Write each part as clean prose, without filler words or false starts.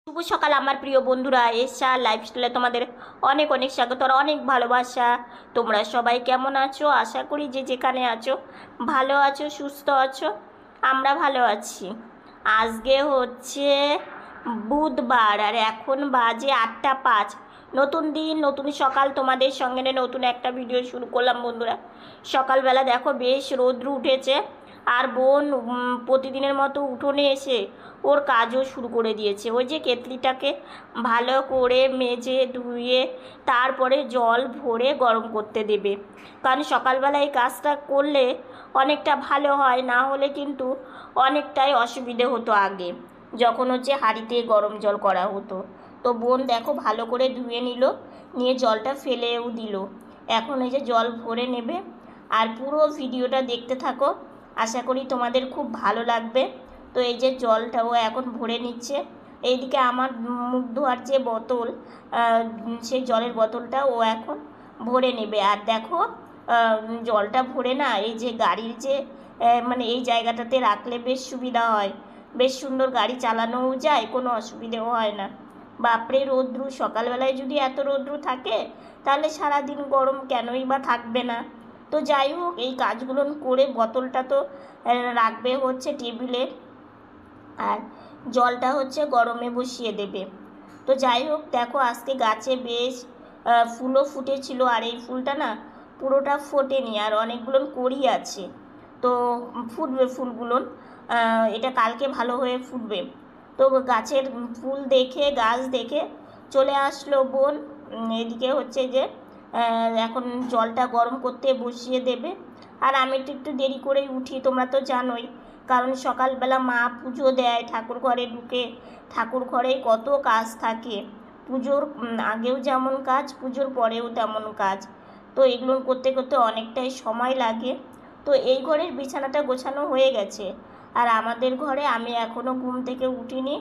শুভ সকাল আমার প্রিয় বন্ধুরা, এশা লাইফস্টাইলে তোমাদের অনেক অনেক স্বাগত আর অনেক ভালোবাসা। তোমরা সবাই কেমন আছো? আশা করি যে যেখানে আছো ভালো আছো, সুস্থ আছো। আমরা ভালো আছি। আজকে হচ্ছে বুধবার আর এখন বাজে 8টা 5। নতুন দিন, নতুন সকাল, তোমাদের সঙ্গে নতুন একটা ভিডিও শুরু করলাম বন্ধুরা। সকালবেলা দেখো বেশ রৌদ্র উঠেছে আর বোন প্রতিদিনের মতো উঠোনে এসে ওর কাজও শুরু করে দিয়েছে। ওই যে কেতলিটাকে ভালো করে মেজে ধুয়ে তারপরে জল ভরে গরম করতে দেবে, কারণ সকালবেলা এই কাজটা করলে অনেকটা ভালো হয়, না হলে কিন্তু অনেকটাই অসুবিধে হতো আগে যখন হচ্ছে হাঁড়িতে গরম জল করা হতো। তো বোন দেখো ভালো করে ধুয়ে নিয়ে জলটা ফেলেও দিল। এখন এই যে জল ভরে নেবে আর পুরো ভিডিওটা দেখতে থাকো, আশা করি তোমাদের খুব ভালো লাগবে। তো এই যে জলটাও এখন ভরে নিচ্ছে। এইদিকে আমার মুখ ধোয়ার যে বোতল, সেই জলের বোতলটা ও এখন ভরে নেবে। আর দেখো জলটা ভরে না এই যে গাড়ির যে মানে এই জায়গাটাতে রাখলে বেশ সুবিধা হয়, বেশ সুন্দর গাড়ি চালানোও যায়, কোনো অসুবিধেও হয় না। বাপরে রৌদ্রু, সকালবেলায় যদি এত রৌদ্রু থাকে তাহলে সারাদিন গরম কেনই বা থাকবে না। তো যাই হোক, এই কাজগুলো করে বোতলটা তো রাখবে হচ্ছে টেবিলে আর জলটা হচ্ছে গরমে বসিয়ে দেবে। তো যাই হোক দেখো আজকে গাছে বেশ ফুলও ফুটেছিল আর এই ফুলটা না পুরোটা ফোটেনি আর অনেকগুলো কড়ি আছে। তো ফুটবে ফুলগুলো, এটা কালকে ভালো হয়ে ফুটবে। তো গাছের ফুল দেখে গাছ দেখে চলে আসলো বোন। এদিকে হচ্ছে যে এখন জলটা গরম করতে বসিয়ে দেবে। আর আমি একটু দেরি করেই উঠি, তোমরা তো জানোই, কারণ সকালবেলা মা পুজো দেয়, ঠাকুর ঘরে ঢুকে, ঠাকুর ঘরে কত কাজ থাকে। পুজোর আগেও যেমন কাজ, পুজোর পরেও তেমন কাজ। তো এগুলো করতে করতে অনেকটাই সময় লাগে। তো এই ঘরের বিছানাটা গোছানো হয়ে গেছে আর আমাদের ঘরে আমি এখনও ঘুম থেকে উঠিনি,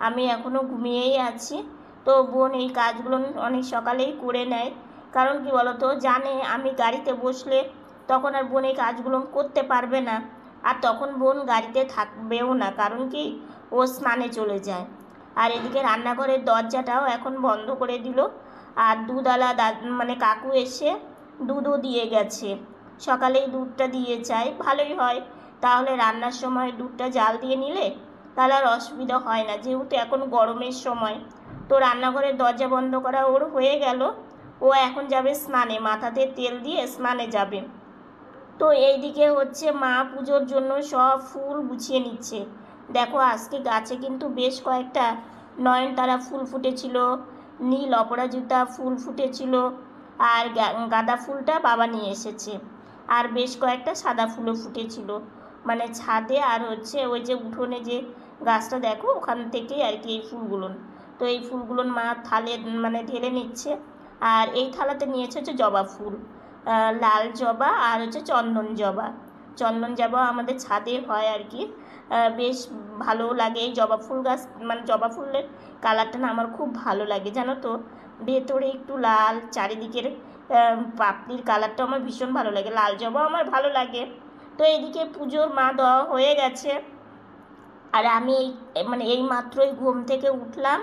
আমি এখনও ঘুমিয়েই আছি। তো বোন এই কাজগুলো অনেক সকালেই করে নেয়, কারণ কি বলতো, জানে আমি গাড়িতে বসলে তখন আর বোন এই কাজগুলো করতে পারবে না, আর তখন বোন গাড়িতে থাকবেও না, কারণ কি ও স্নানে চলে যায়। আর এদিকে রান্নাঘরের দরজাটাও এখন বন্ধ করে দিল। আর দুধওয়ালা মানে কাকু এসে দুধও দিয়ে গেছে, সকালেই দুধটা দিয়ে যায়, ভালোই হয়। তাহলে রান্নার সময় দুধটা জাল দিয়ে নিলে তাহলে আর অসুবিধা হয় না, যেহেতু এখন গরমের সময়। তো রান্নাঘরের দরজা বন্ধ করা ওর হয়ে গেল। ও এখন যাবে স্নানে, মাথাতে তেল দিয়ে স্নানে যাবে। তো এইদিকে হচ্ছে মা পুজোর জন্য সব ফুল গুছিয়ে নিচ্ছে। দেখো আজকে গাছে কিন্তু বেশ কয়েকটা নয়নতারা ফুল ফুটেছিল, নীল অপরাজিতা ফুল ফুটেছিল, আর গাঁদা ফুলটা বাবা নিয়ে এসেছে, আর বেশ কয়েকটা সাদা ফুলও ফুটেছিল, মানে ছাদে আর হচ্ছে ওই যে উঠোনে যে গাছটা দেখো ওখান থেকেই আর কি এই ফুলগুলো। তো এই ফুলগুলো মা থালে মানে ঢেলে নিচ্ছে। আর এই থালাতে নিয়েছে হচ্ছে জবা ফুল, লাল জবা আর হচ্ছে চন্দন জবা। চন্দন জবা আমাদের ছাদে হয় আর কি, বেশ ভালো লাগে এই জবা ফুল গাছ, মানে জবা ফুলের কালারটা না আমার খুব ভালো লাগে জানো তো, ভেতরে একটু লাল, চারিদিকের পাপড়ির কালারটা আমার ভীষণ ভালো লাগে, লাল জবা আমার ভালো লাগে। তো এদিকে পুজোর মা দেওয়া হয়ে গেছে আর আমি মানে এই মাত্রই ঘুম থেকে উঠলাম।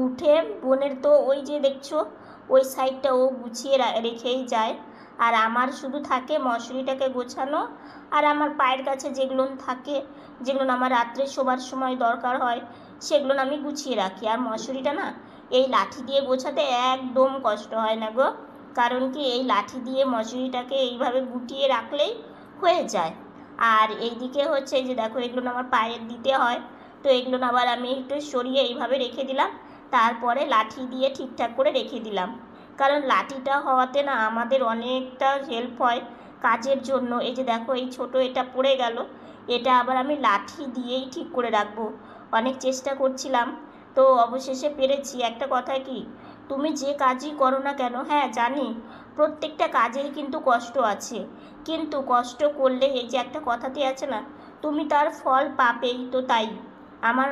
উঠে বোনের তো ওই যে দেখছো ওই সাইডটা ও গুছিয়ে রেখেই যায়, আর আমার শুধু থাকে মশারিটাকে গোছানো, আর আমার পায়ের কাছে যেগুলো থাকে, যেগুলো আমার রাত্রে শোবার সময় দরকার হয় সেগুলো আমি গুছিয়ে রাখি। আর মশারিটা না এই লাঠি দিয়ে গোছাতে একদম কষ্ট হয় না গো, কারণ কি এই লাঠি দিয়ে মশারিটাকে এইভাবে গুটিয়ে রাখলেই হয়ে যায়। আর এইদিকে হচ্ছে এই যে দেখো এগুলো আমার পায়ে দিতে হয়, তো এগুলো আবার আমি একটু সরিয়ে এইভাবে রেখে দিলাম, তারপরে লাঠি দিয়ে ঠিকঠাক করে রেখে দিলাম, কারণ লাঠিটা হওয়াতে না আমাদের অনেকটা হেল্প হয় কাজের জন্য। এই যে দেখো এই ছোট এটা পড়ে গেল, এটা আবার আমি লাঠি দিয়েই ঠিক করে রাখবো, অনেক চেষ্টা করছিলাম, তো অবশেষে পেরেছি। একটা কথা কি, তুমি যে কাজই করো না কেন, হ্যাঁ জানি প্রত্যেকটা কাজেই কিন্তু কষ্ট আছে, কিন্তু কষ্ট করলে এই যে একটা কথাতে আছে না, তুমি তার ফল পাবেই। তো তাই আমার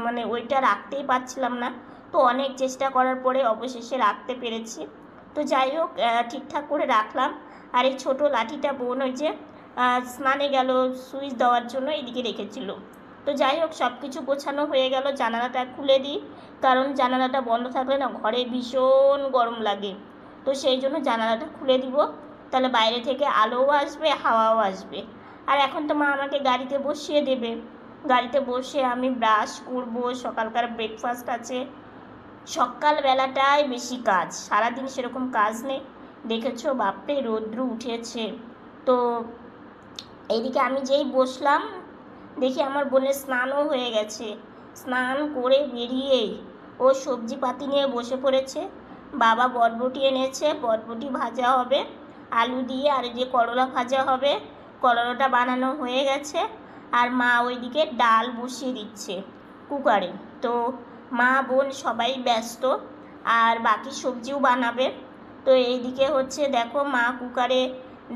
মানে ওইটা রাখতেই পারছিলাম না, তো অনেক চেষ্টা করার পরে অবশেষে রাখতে পেরেছি। তো যাই হোক ঠিকঠাক করে রাখলাম। আর এই ছোটো লাঠিটা বোন ওই যে স্নানে গেল সুইচ দেওয়ার জন্য এদিকে রেখেছিল, তো যাই হোক সব কিছু গোছানো হয়ে গেল, জানালাটা খুলে দিই, কারণ জানালাটা বন্ধ থাকলে না ঘরে ভীষণ গরম লাগে। তো সেই জন্য জানালাটা খুলে দিব, তাহলে বাইরে থেকে আলোও আসবে, হাওয়াও আসবে। আর এখন তো মা আমাকে গাড়িতে বসিয়ে দেবে, গাড়িতে বসে আমি ব্রাশ করব, সকালকার ব্রেকফাস্ট আছে। সকালবেলাটায় বেশি কাজ, সারাদিন সেরকম কাজ নেই। দেখেছো বাপরে রৌদ্র উঠেছে। তো এইদিকে আমি যেই বসলাম দেখি আমার বোনের স্নানও হয়ে গেছে। স্নান করে বেরিয়েই ও সবজি পাতি নিয়ে বসে পড়েছে। বাবা বটবটি এনেছে, বটবটি ভাজা হবে আলু দিয়ে, আর যে করলা ভাজা হবে, করলাটা বানানো হয়ে গেছে। আর মা ওইদিকে ডাল বসিয়ে দিচ্ছে কুকারে। তো মা বোন সবাই ব্যস্ত, আর বাকি সবজিও বানাবে। তো এইদিকে হচ্ছে দেখো মা কুকারে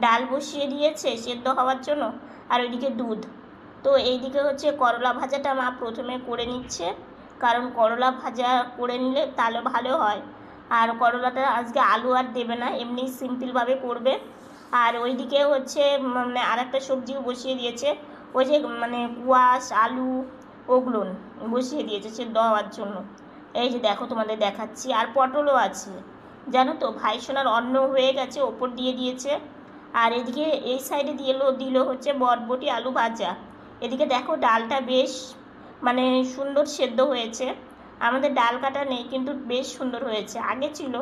ডাল বসিয়ে দিয়েছে সেদ্ধ হওয়ার জন্য, আর ওইদিকে দুধ। তো এইদিকে হচ্ছে করলা ভাজাটা মা প্রথমে করে নিচ্ছে, কারণ করলা ভাজা করে নিলে তাহলে ভালো হয়। আর করলাটা আজকে আলু আর দেবে না, এমনি সিম্পলভাবে করবে। আর ওইদিকে হচ্ছে মানে আর একটা সবজিও বসিয়ে দিয়েছে, ওই যে মানে কুয়াশ আলু ওগুলো বসিয়ে দিয়েছে সেদ্ধ হওয়ার জন্য। এই যে দেখো তোমাদের দেখাচ্ছি। আর পটলও আছে, জানো তো ভাইসোনার অন্ন হয়ে গেছে, ওপর দিয়ে দিয়েছে। আর এদিকে এই সাইডে দিল হচ্ছে বটবটি আলু ভাজা। এদিকে দেখো ডালটা বেশ মানে সুন্দর সেদ্ধ হয়েছে। আমাদের ডাল কাটা নেই, কিন্তু বেশ সুন্দর হয়েছে। আগে ছিল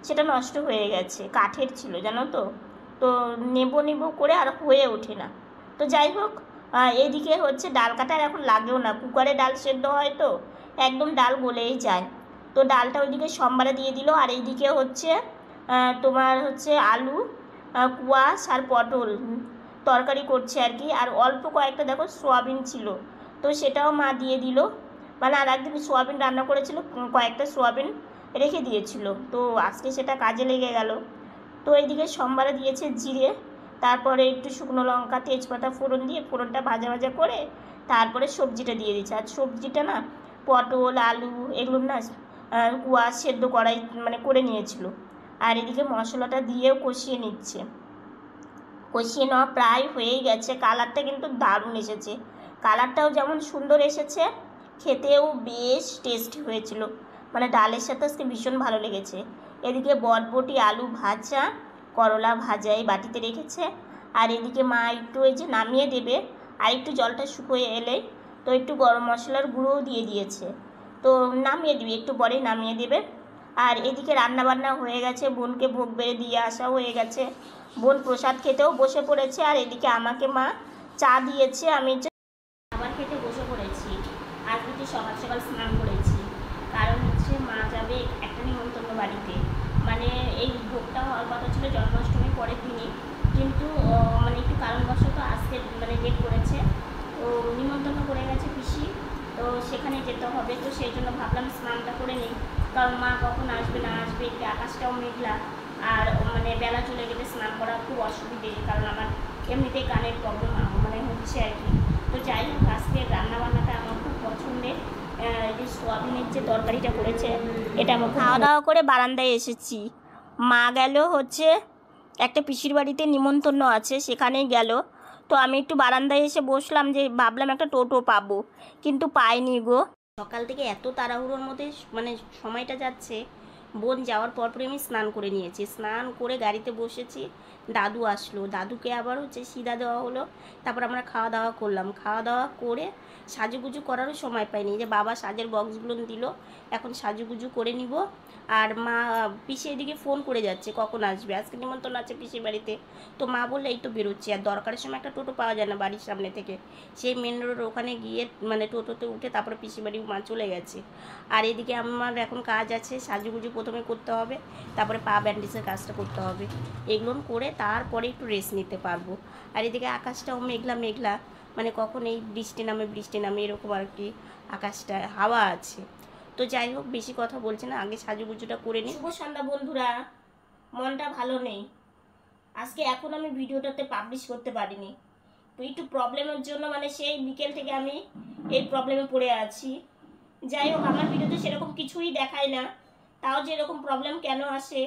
সেটা নষ্ট হয়ে গেছে, কাঠের ছিল জানো তো। তো নেবো করে আর হয়ে ওঠে না। তো যাই হোক, এদিকে হচ্ছে ডাল কাটার এখন লাগেও না, কুকারে ডাল সেদ্ধ হয় তো একদম ডাল গলেই যায়। তো ডালটা ওইদিকে সম্বারে দিয়ে দিল। আর এইদিকে হচ্ছে তোমার হচ্ছে আলু কুয়াশ আর পটল তরকারি করছে আর কি। আর অল্প কয়েকটা দেখো সোয়াবিন ছিল, তো সেটাও মা দিয়ে দিল। মানে আর একদিন সোয়াবিন রান্না করেছিল, কয়েকটা সোয়াবিন রেখে দিয়েছিল, তো আজকে সেটা কাজে লেগে গেল। তো এইদিকে সম্বারে দিয়েছে জিরে, তারপরে একটু শুকনো লঙ্কা তেজপাতা ফোড়ন দিয়ে ফোড়নটা ভাজা ভাজা করে তারপরে সবজিটা দিয়ে দিচ্ছে। আর সবজিটা না পটল আলু এগুলো না কুয়াশ সেদ্ধ করাই মানে করে নিয়েছিল। আর এদিকে মশলাটা দিয়েও কষিয়ে নিচ্ছে। কষিয়ে নেওয়া প্রায় হয়েই গেছে। কালারটা কিন্তু দারুণ এসেছে, কালারটাও যেমন সুন্দর এসেছে, খেতেও বেশ টেস্টি হয়েছিল। মানে ডালের সাথে আজকে ভীষণ ভালো লেগেছে। এদিকে বটবটি আলু ভাজা করলা ভাজা এই বাটিতে রেখেছে। আর এদিকে মা একটু এই যে নামিয়ে দেবে, আর একটু জলটা শুকিয়ে এলে তো একটু গরম মশলার গুঁড়োও দিয়ে দিয়েছে, তো নামিয়ে দিবি একটু পরেই নামিয়ে দেবে। আর এদিকে রান্নাবান্না হয়ে গেছে, বোনকে ভোগ বেড়ে দিয়ে আসা হয়ে গেছে, বোন প্রসাদ খেতেও বসে পড়েছে। আর এদিকে আমাকে মা চা দিয়েছে, আমি খাবার খেতে বসে পড়েছি। আজ কিন্তু সকাল সকাল স্নান করেছি, কারণ হচ্ছে মা যাবে একটা নিমন্ত্রণ বাড়িতে। মানে এই ভোগটা হওয়ার কথা ছিল জন্মাষ্টমী পরের দিনই, কিন্তু মানে একটু কারণবশত আজকে মানে ডেট করেছে, তো নিমন্ত্রণ করে গেছে পিসি, তো সেখানে যেতে হবে। তো সেই জন্য ভাবলাম স্নানটা করে নিই, কারণ মা কখন আসবে না আসবে, একটু আকাশটাও মেঘলা, আর মানে বেলা চলে গেলে স্নান করা খুব অসুবিধে, কারণ আমার এমনিতেই কানের প্রবলেম মানে হচ্ছে আর কি। তো যাই হোক আজকে রান্নাবান্নাটা আমার খুব পছন্দের। যে সোয়াবিনের যে তরকারিটা করেছে এটা আমার খাওয়া দাওয়া করে বারান্দায় এসেছি। মা গেল হচ্ছে একটা পিসির বাড়িতে নিমন্ত্রণ আছে, সেখানেই গেল। তো আমি একটু বারান্দায় এসে বসলাম, যে ভাবলাম একটা টোটো পাবো, কিন্তু পাইনি গো। সকাল থেকে এত তাড়াহুড়োর মধ্যে মানে সময়টা যাচ্ছে, বোন যাওয়ার পরপরই আমি স্নান করে নিয়েছি, স্নান করে গাড়িতে বসেছি। দাদু আসলো, দাদুকে আবার হচ্ছে সিধা দেওয়া হলো, তারপর আমরা খাওয়া দাওয়া করলাম। খাওয়া দাওয়া করে সাজুগুজু করারও সময় পাইনি, যে বাবা সাজের বক্সগুলো দিল, এখন সাজুগুজু করে নিব। আর মা পিসি এদিকে ফোন করে যাচ্ছে কখন আসবে, আজকে নিমন্ত্রণ আছে পিসির বাড়িতে। তো মা বললে এই তো বেরোচ্ছি, আর দরকারের সময় একটা টোটো পাওয়া যায় না বাড়ির সামনে থেকে, সেই মেন রোড ওখানে গিয়ে মানে টোটোতে উঠে তারপরে পিসি বাড়ি মা চলে গেছে। আর এদিকে আমার এখন কাজ আছে, সাজুগুজু প্রথমে করতে হবে, তারপরে পা ব্যান্ডেজের কাজটা করতে হবে, এগুলো করে তারপরে একটু রেস্ট নিতে পারবো। আর এদিকে আকাশটাও মেঘলা মেঘলা, মানে কখন এই বৃষ্টি নামে এরকম আর কি আকাশটা হাওয়া আছে। তো যাই হোক বেশি কথা বলছি না, আগে সাজুগুজুটা করে নিই। শুভ সন্ধ্যা বন্ধুরা, মনটা ভালো নেই আজকে, এখন আমি ভিডিওটাতে পাবলিশ করতে পারিনি, তো একটু প্রবলেমের জন্য মানে সেই বিকেল থেকে আমি এই প্রবলেমে পড়ে আছি। যাই হোক আমার ভিডিওতে সেরকম কিছুই দেখায় না, তাও যে এরকম প্রবলেম কেন আসে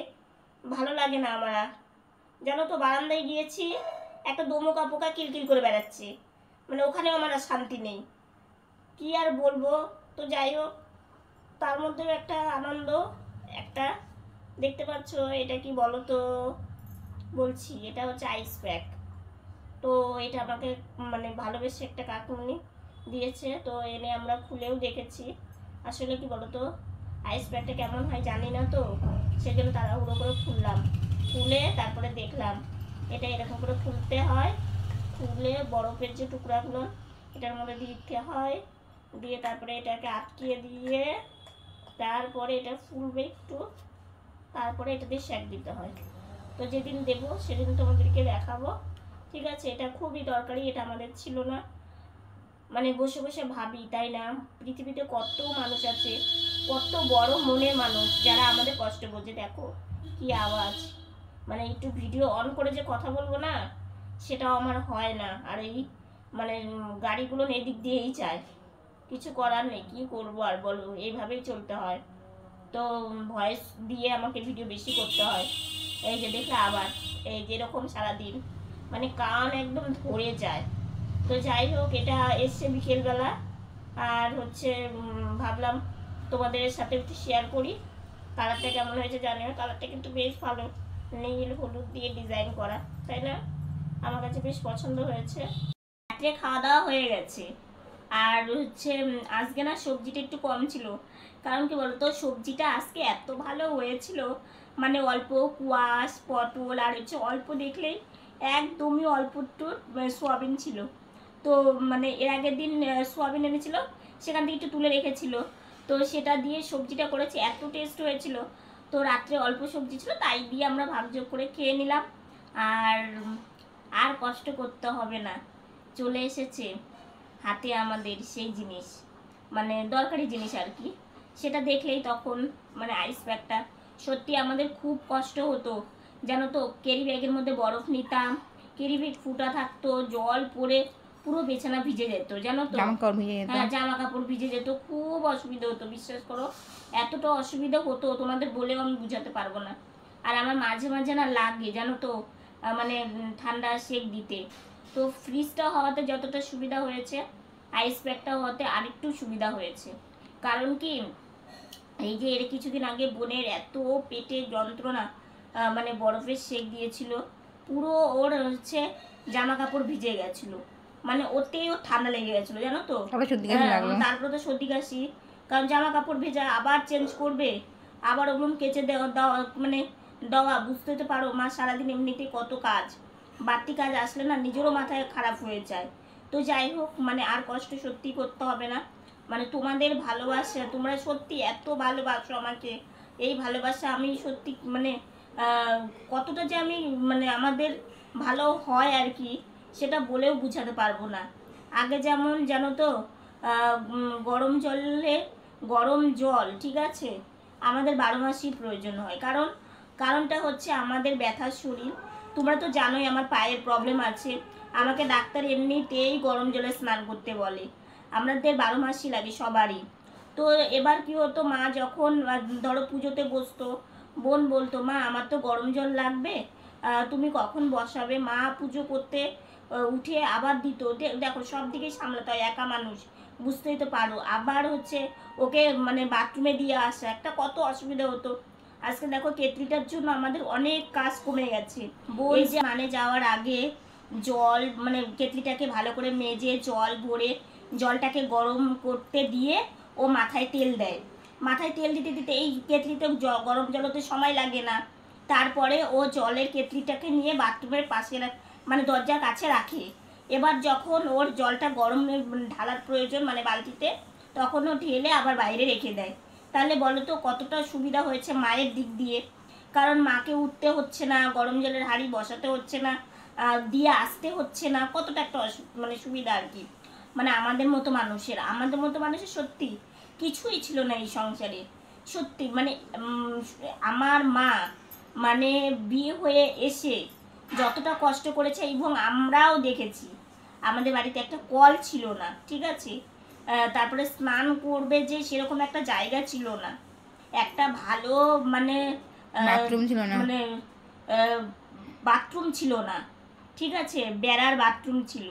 ভালো লাগে না আমার। জানো তো বারান্দায় গিয়েছি, একটা দমকা পোকা কিলকিল করে বেড়াচ্ছে, মানে ওখানেও আমার আর শান্তি নেই। কি আর বলবো। তো যাই হোক, তার মধ্যেও একটা আনন্দ, একটা দেখতে পাচ্ছ এটা কি বলো তো, বলছি এটা হচ্ছে আইস প্যাক। তো এটা আমাকে মানে ভালোবেসে একটা কাকুমনি দিয়েছে, তো এনে আমরা খুলেও দেখেছি। আসলে কি বলতো, আইস প্যাকটা কেমন হয় জানি না, তো সেজন্য তাড়াহুড়ো করে খুললাম, খুলে তারপরে দেখলাম এটা এরকম করে খুলতে হয়। খুলে বরফের যে টুকরাগুলো এটার মধ্যে দিতে হয়, দিয়ে তারপরে এটাকে আটকিয়ে দিয়ে তারপরে এটা ফুলবে একটু, তারপরে এটা দিয়ে সেঁক দিতে হয়। তো যেদিন দেবো সেদিন তোমাদেরকে দেখাবো, ঠিক আছে। এটা খুবই দরকারি, এটা আমাদের ছিল না। মানে বসে বসে ভাবি, তাই না, পৃথিবীতে কত মানুষ আছে, কত বড় মনের মানুষ যারা আমাদের কষ্ট বোঝে। দেখো কি আওয়াজ, মানে একটু ভিডিও অন করে যে কথা বলবো না, সেটাও আমার হয় না। আর এই মানে গাড়িগুলো এদিক দিয়েই যায়, কিছু করার নেই, কি করবো আর বলো, এইভাবেই চলতে হয়। তো ভয়েস দিয়ে আমাকে ভিডিও বেশি করতে হয়। এই যে দেখলে আবার এই যেরকম সারাদিন মানে কান একদম ধরে যায়। তো যাই হোক, এটা এসছে বিকেলবেলা, আর হচ্ছে ভাবলাম তোমাদের সাথে একটু শেয়ার করি। কালারটা কেমন হয়েছে জানিও, কালারটা কিন্তু বেশ ভালো, নীল হলুদ দিয়ে ডিজাইন করা, তাই না? আমার কাছে বেশ পছন্দ হয়েছে। রাত্রে খাওয়া দাওয়া হয়ে গেছে, আর হচ্ছে আজকে না সবজিটা একটু কম ছিল। কারণ কি বলতো, সবজিটা আজকে এত ভালো হয়েছিল, মানে অল্প কুয়াশ পটল আর হচ্ছে অল্প দেখলেই একদমই অল্প একটু সোয়াবিন ছিল। তো মানে এর আগের দিন সোয়াবিন এনেছিল, সেখান থেকে একটু তুলে রেখেছিল, তো সেটা দিয়ে সবজিটা করেছি, এত টেস্ট হয়েছিল। তো রাত্রে অল্প সবজি ছিল, তাই দিয়ে আমরা ভাগযোগ করে খেয়ে নিলাম। আর আর কষ্ট করতে হবে না, চলে এসেছে হাতে আমাদের সেই জিনিস, মানে দরকারি জিনিস আর কি। সেটা দেখলেই তখন মানে আইস প্যাকটা, সত্যি আমাদের খুব কষ্ট হতো জানো তো। ক্যারি ব্যাগের মধ্যে বরফ নিতাম, ক্যারি ব্যাগ ফুটা থাকতো, জল পড়ে পুরো বিছানা ভিজে যেত জানো তো। হ্যাঁ, জামা কাপড় ভিজে যেত, খুব অসুবিধা হতো, বিশ্বাস করো। এতটা অসুবিধা হতো তোমাদের বলেও আমি বুঝাতে পারবো না। আর আমার মাঝে মাঝে না লাগে জানো তো, মানে ঠান্ডা সেক দিতে। তো ফ্রিজটা হওয়াতে যতটা সুবিধা হয়েছে, আইস প্যাকটা হওয়াতে আরেকটু সুবিধা হয়েছে। কারণ কি, এই যে এর কিছুদিন আগে বোনের এত পেটে যন্ত্রণা, মানে বরফের সেক দিয়েছিল, পুরো ওর হচ্ছে জামা কাপড় ভিজে গেছিল, মানে ওতেই ওর ঠান্ডা লেগে গেছিলো জানো তো। তারপরে তো সর্দি কাশি, কারণ জামা কাপড় ভেজা, আবার চেঞ্জ করবে, আবার ওগুলো কেচে দেওয়া মানে দেওয়া, বুঝতে তো পারো মা সারাদিন এমনিতেই কত কাজ, বাড়তি কাজ আসলে না নিজেরও মাথায় খারাপ হয়ে যায়। তো যাই হোক, মানে আর কষ্ট সত্যি করতে হবে না। মানে তোমাদের ভালোবাসা, তোমরা সত্যি এত ভালোবাসো আমাকে, এই ভালোবাসা আমি সত্যি মানে কতটা যে আমি মানে আমাদের ভালো হয় আর কি, সেটা বলেও বুঝাতে পারবো না। আগে যেমন জানো তো, গরম জলে গরম জল, ঠিক আছে, আমাদের 12 মাসই প্রয়োজন হয়। কারণটা হচ্ছে আমাদের ব্যথার শরীর, তোমরা তো জানোই আমার পায়ের প্রবলেম আছে, আমাকে ডাক্তার এমনিতেই গরম জলে স্নান করতে বলে, আমাদের 12 মাসই লাগে সবারই। তো এবার কি হতো, মা যখন ধরো পুজোতে বসতো, বোন বলতো মা আমার তো গরম জল লাগবে, তুমি কখন বসাবে। মা পুজো করতে উঠে আবার দিত, দেখো সব দিকেই সামলাতে হয়, একা মানুষ, বুঝতেই তো পারো। আবার হচ্ছে ওকে মানে বাথরুমে দিয়ে আসা, একটা কত অসুবিধা হতো। আজকে দেখো কেটলিটার জন্য আমাদের অনেক কাজ কমে গেছে। বই যে মানে যাওয়ার আগে জল মানে কেটলিটাকে ভালো করে মেজে জল ভরে জলটাকে গরম করতে দিয়ে ও মাথায় তেল দেয়, মাথায় তেল দিতে দিতে এই কেটলিতে গরম জলতে সময় লাগে না। তারপরে ও জলের কেটলিটাকে নিয়ে বাথরুমের পাশে মানে দরজার কাছে রাখে। এবার যখন ওর জলটা গরম ঢালার প্রয়োজন মানে বালতিতে, তখন ও ঢেলে আবার বাইরে রেখে দেয়। তাহলে বলো তো কতটা সুবিধা হয়েছে মায়ের দিক দিয়ে। কারণ মাকে উঠতে হচ্ছে না, গরম জলের হাঁড়ি বসাতে হচ্ছে না, দিয়ে আসতে হচ্ছে না, কতটা একটা মানে সুবিধা আর কি। মানে আমাদের মতো মানুষের সত্যি কিছুই ছিল না এই সংসারে। সত্যি মানে আমার মা মানে বিয়ে হয়ে এসে যতটা কষ্ট করেছে, এবং আমরাও দেখেছি আমাদের বাড়িতে একটা কল ছিল না, ঠিক আছে, তারপরে স্নান করবে যে সেরকম একটা জায়গা ছিল না, একটা ভালো মানে বাথরুম ছিল না, মানে বাথরুম ছিল না, ঠিক আছে, বেড়ার বাথরুম ছিল।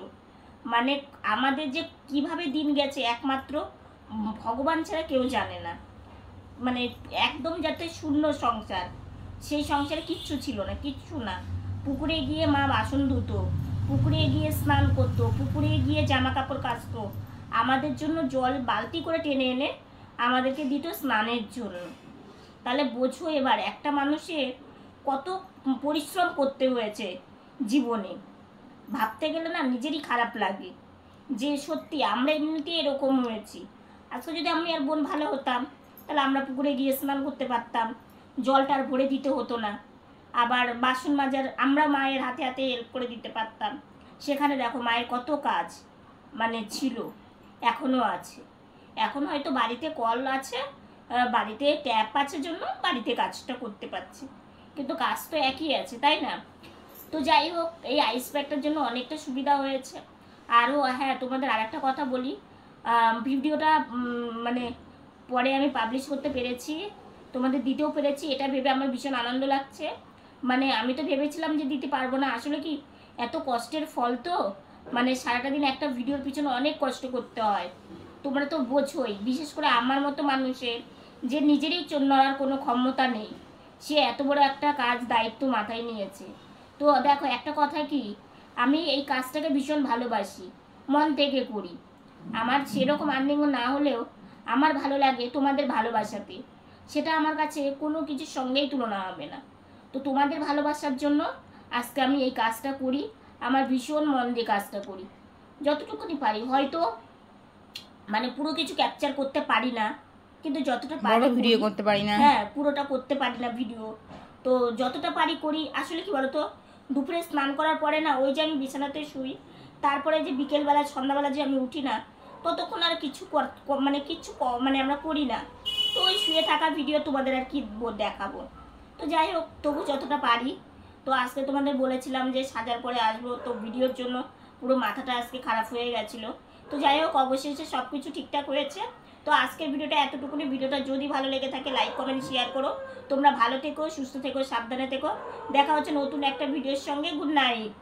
মানে আমাদের যে কিভাবে দিন গেছে একমাত্র ভগবান ছাড়া কেউ জানে না। মানে একদম যাতে শূন্য সংসার, সেই সংসারে কিচ্ছু ছিল না, কিচ্ছু না। পুকুরে গিয়ে মা বাসন ধুতো, পুকুরে গিয়ে স্নান করতো, পুকুরে গিয়ে জামা কাপড় কাচতো, আমাদের জন্য জল বালতি করে টেনে এনে আমাদেরকে দিত স্নানের জন্য। তাহলে বোঝো এবার একটা মানুষের কত পরিশ্রম করতে হয়েছে জীবনে। ভাবতে গেলে না নিজেরই খারাপ লাগে যে সত্যি আমরা এমনিতেই এরকম হয়েছি। আজকে যদি আমি আর বোন ভালো হতাম তাহলে আমরা পুকুরে গিয়ে স্নান করতে পারতাম, জলটার ভরে দিতে হতো না। আবার বাসন মাজার আমরা মায়ের হাতে হাতে হেল্প করে দিতে পারতাম। সেখানে দেখো মায়ের কত কাজ মানে ছিল, এখনও আছে। এখন হয়তো বাড়িতে কল আছে, বাড়িতে ট্যাপ আছে জন্য বাড়িতে কাজটা করতে পারছি, কিন্তু কাজ তো একই আছে, তাই না? তো যাই হোক, এই আইস প্যাকটার জন্য অনেকটা সুবিধা হয়েছে। আরও হ্যাঁ, তোমাদের আরেকটা কথা বলি, ভিডিওটা মানে পরে আমি পাবলিশ করতে পেরেছি, তোমাদের দিতেও পেরেছি, এটা ভেবে আমার ভীষণ আনন্দ লাগছে। মানে আমি তো ভেবেছিলাম যে দিতে পারবো না, আসলে কি এত কষ্টের ফল তো, মানে সারাটা দিন একটা ভিডিওর পিছনে অনেক কষ্ট করতে হয়, তোমরা তো বোঝোই। বিশেষ করে আমার মতো মানুষের যে নিজেরই নড়ার কোনো ক্ষমতা নেই, সে এত বড় একটা কাজ দায়িত্ব মাথায় নিয়েছে। তো দেখো একটা কথা কি, আমি এই কাজটাকে ভীষণ ভালোবাসি, মন থেকে করি। আমার সেরকম আর্নিংও না হলেও আমার ভালো লাগে তোমাদের ভালোবাসাতে, সেটা আমার কাছে কোনো কিছুর সঙ্গেই তুলনা হবে না। তো তোমাদের ভালোবাসার জন্য আজকে আমি এই কাজটা করি, আমার ভীষণ মন দিয়ে কাজটা করি, যতটুকুনি পারি। হয়তো মানে পুরো কিছু ক্যাপচার করতে পারি না, কিন্তু যতটা পারি ভিডিও করতে পারি না, হ্যাঁ পুরোটা করতে পারি না ভিডিও, তো যতটা পারি করি। আসলে কি বলতো, দুপুরে স্নান করার পরে না ওই যে আমি বিছানাতে শুই, তারপরে যে বিকেলবেলা সন্ধ্যাবেলা যে আমি উঠি না, ততক্ষণ আর কিছু মানে আমরা করি না। তো ওই শুয়ে থাকা ভিডিও তোমাদের আর কি দেখাবো। তো যাই হোক, তবু যতটা পারি। তো আজকে তোমাদের বলেছিলাম যে সাজার পরে আসবো, তো ভিডিওর জন্য পুরো মাথাটা আজকে খারাপ হয়ে গেছিলো। তো যাই হোক, অবশেষে সব কিছু ঠিকঠাক হয়েছে। তো আজকের ভিডিওটা এতটুকুনি। ভিডিওটা যদি ভালো লেগে থাকে লাইক কমেন্ট শেয়ার করো। তোমরা ভালো থেকো, সুস্থ থেকো, সাবধানে থেকো। দেখা হচ্ছে নতুন একটা ভিডিওর সঙ্গে। Good night.